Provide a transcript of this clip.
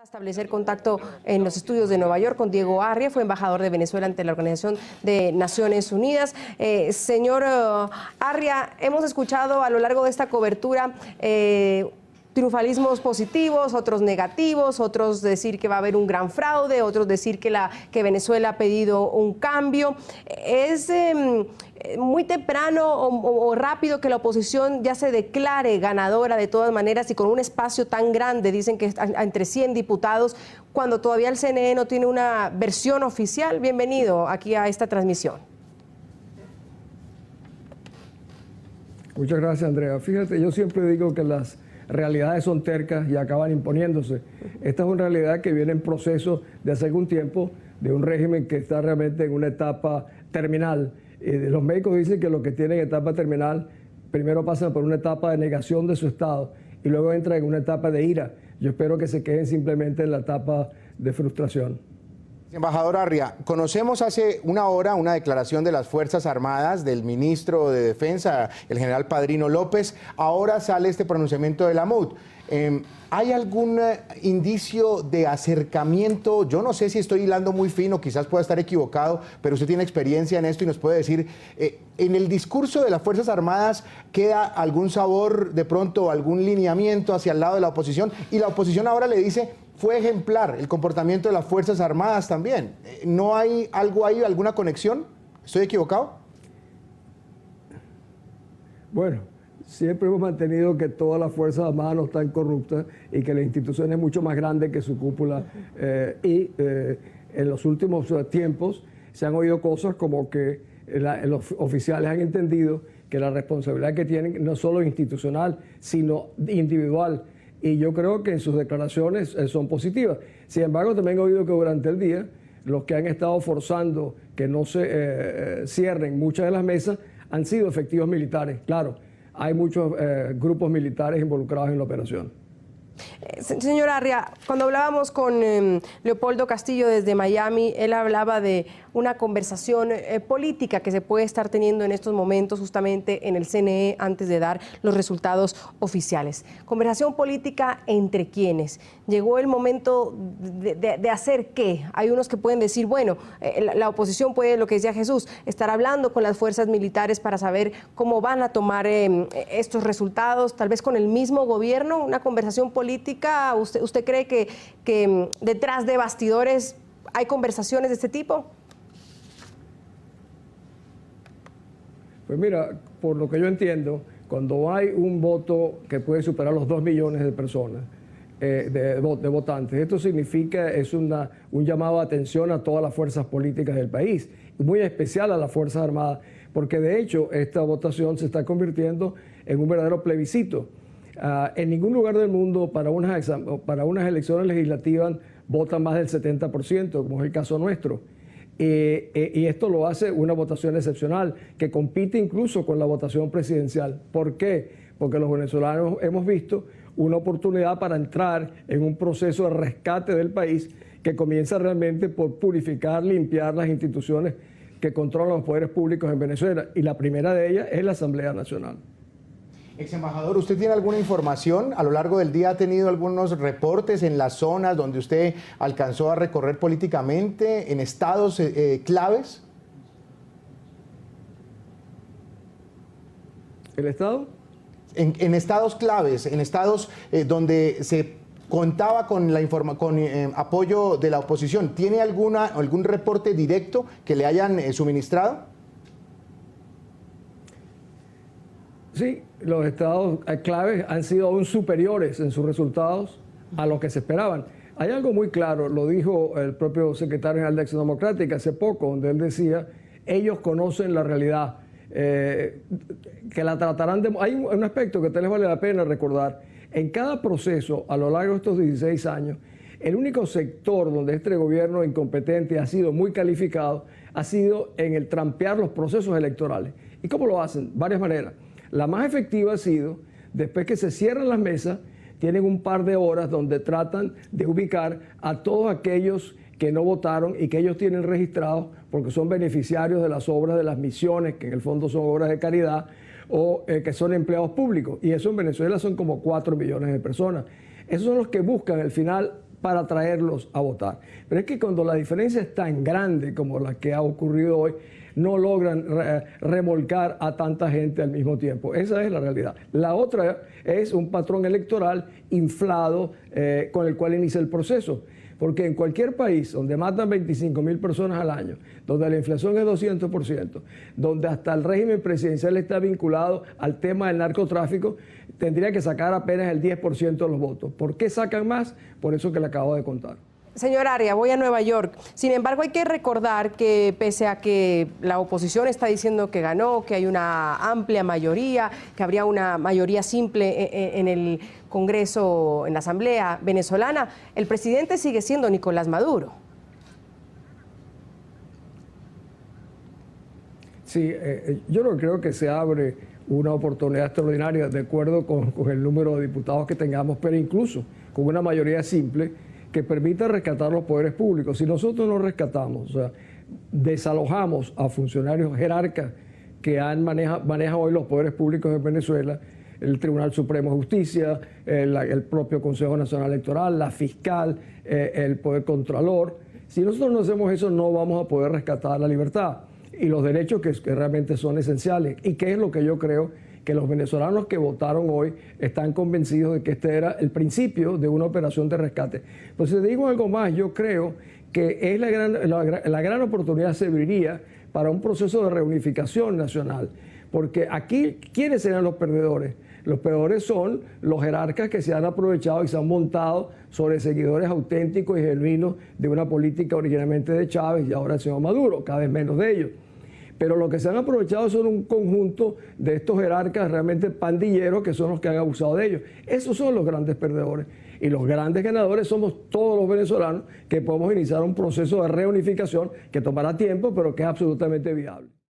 Establecer contacto en los estudios de Nueva York con Diego Arria, fue embajador de Venezuela ante la Organización de Naciones Unidas. Señor Arria, hemos escuchado a lo largo de esta cobertura triunfalismos positivos, otros negativos, otros decir que va a haber un gran fraude, otros decir que Venezuela ha pedido un cambio. ¿Es muy temprano o rápido que la oposición ya se declare ganadora de todas maneras y con un espacio tan grande, dicen que entre 100 diputados, cuando todavía el CNE no tiene una versión oficial? Bienvenido aquí a esta transmisión. Muchas gracias, Andrea. Fíjate, yo siempre digo que las realidades son tercas y acaban imponiéndose. Esta es una realidad que viene en proceso de hace algún tiempo, de un régimen que está realmente en una etapa terminal. Los médicos dicen que los que tienen etapa terminal primero pasan por una etapa de negación de su estado y luego entran en una etapa de ira. Yo espero que se queden simplemente en la etapa de frustración. Embajador Arria, conocemos hace una hora una declaración de las Fuerzas Armadas, del ministro de Defensa, el general Padrino López. Ahora sale este pronunciamiento de la MUD. ¿Hay algún indicio de acercamiento? Yo no sé si estoy hilando muy fino, quizás pueda estar equivocado, pero usted tiene experiencia en esto y nos puede decir, ¿en el discurso de las Fuerzas Armadas queda algún sabor, de pronto algún lineamiento hacia el lado de la oposición? Y la oposición ahora le dice, fue ejemplar el comportamiento de las Fuerzas Armadas también. ¿No hay algo ahí, alguna conexión? ¿Estoy equivocado? Bueno, siempre hemos mantenido que todas las Fuerzas Armadas no están corruptas y que la institución es mucho más grande que su cúpula. En los últimos tiempos se han oído cosas como que los oficiales han entendido que la responsabilidad que tienen no solo institucional, sino individual. Y yo creo que en sus declaraciones son positivas. Sin embargo, también he oído que durante el día los que han estado forzando que no se cierren muchas de las mesas han sido efectivos militares. Claro, hay muchos grupos militares involucrados en la operación. Señor Arria, cuando hablábamos con Leopoldo Castillo desde Miami, él hablaba de una conversación política que se puede estar teniendo en estos momentos justamente en el CNE antes de dar los resultados oficiales. Conversación política entre quiénes. Llegó el momento de hacer qué. Hay unos que pueden decir, bueno, la oposición puede, lo que decía Jesús, estar hablando con las fuerzas militares para saber cómo van a tomar estos resultados, tal vez con el mismo gobierno, una conversación política. ¿Usted cree que detrás de bastidores hay conversaciones de este tipo? Pues mira, por lo que yo entiendo, cuando hay un voto que puede superar los 2 millones de personas, de votantes, esto significa, es un llamado de atención a todas las fuerzas políticas del país, muy especial a las Fuerzas Armadas, porque de hecho esta votación se está convirtiendo en un verdadero plebiscito. En ningún lugar del mundo para unas elecciones legislativas votan más del 70%, como es el caso nuestro. Y esto lo hace una votación excepcional, que compite incluso con la votación presidencial. ¿Por qué? Porque los venezolanos hemos visto una oportunidad para entrar en un proceso de rescate del país que comienza realmente por purificar, limpiar las instituciones que controlan los poderes públicos en Venezuela. Y la primera de ellas es la Asamblea Nacional. Ex embajador, ¿usted tiene alguna información? A lo largo del día ha tenido algunos reportes en las zonas donde usted alcanzó a recorrer políticamente, en estados claves. ¿El estado? En estados claves, en estados donde se contaba con apoyo de la oposición. ¿Tiene algún reporte directo que le hayan suministrado? Sí, los estados claves han sido aún superiores en sus resultados a lo que se esperaban. Hay algo muy claro, lo dijo el propio secretario general de Acción Democrática hace poco, donde él decía, ellos conocen la realidad, que la tratarán de... Hay un aspecto que tal vez vale la pena recordar. En cada proceso, a lo largo de estos 16 años, el único sector donde este gobierno incompetente ha sido muy calificado ha sido en el trampear los procesos electorales. ¿Y cómo lo hacen? Varias maneras. La más efectiva ha sido, después que se cierran las mesas, tienen un par de horas donde tratan de ubicar a todos aquellos que no votaron y que ellos tienen registrados porque son beneficiarios de las obras de las misiones, que en el fondo son obras de caridad, o que son empleados públicos. Y eso en Venezuela son como 4 millones de personas. Esos son los que buscan al final para traerlos a votar. Pero es que cuando la diferencia es tan grande como la que ha ocurrido hoy, no logran remolcar a tanta gente al mismo tiempo. Esa es la realidad. La otra es un patrón electoral inflado con el cual inicia el proceso. Porque en cualquier país donde matan 25.000 personas al año, donde la inflación es 200%, donde hasta el régimen presidencial está vinculado al tema del narcotráfico, tendría que sacar apenas el 10% de los votos. ¿Por qué sacan más? Por eso que le acabo de contar. Señor Arria, voy a Nueva York. Sin embargo, hay que recordar que pese a que la oposición está diciendo que ganó, que hay una amplia mayoría, que habría una mayoría simple en el Congreso, en la Asamblea venezolana, el presidente sigue siendo Nicolás Maduro. Sí, yo no creo que se abre una oportunidad extraordinaria de acuerdo con el número de diputados que tengamos, pero incluso con una mayoría simple que permita rescatar los poderes públicos. Si nosotros no rescatamos, o sea, desalojamos a funcionarios jerarcas que manejan hoy los poderes públicos en Venezuela, el Tribunal Supremo de Justicia, el propio Consejo Nacional Electoral, la fiscal, el Poder Contralor. Si nosotros no hacemos eso, no vamos a poder rescatar la libertad y los derechos que realmente son esenciales. Y que es lo que yo creo que los venezolanos que votaron hoy están convencidos de que este era el principio de una operación de rescate. Pues si te digo algo más, yo creo que es la gran oportunidad serviría para un proceso de reunificación nacional. Porque aquí, ¿quiénes serán los perdedores? Los perdedores son los jerarcas que se han aprovechado y se han montado sobre seguidores auténticos y genuinos de una política originalmente de Chávez y ahora del señor Maduro, cada vez menos de ellos. Pero lo que se han aprovechado son un conjunto de estos jerarcas realmente pandilleros que son los que han abusado de ellos. Esos son los grandes perdedores. Y los grandes ganadores somos todos los venezolanos que podemos iniciar un proceso de reunificación que tomará tiempo, pero que es absolutamente viable.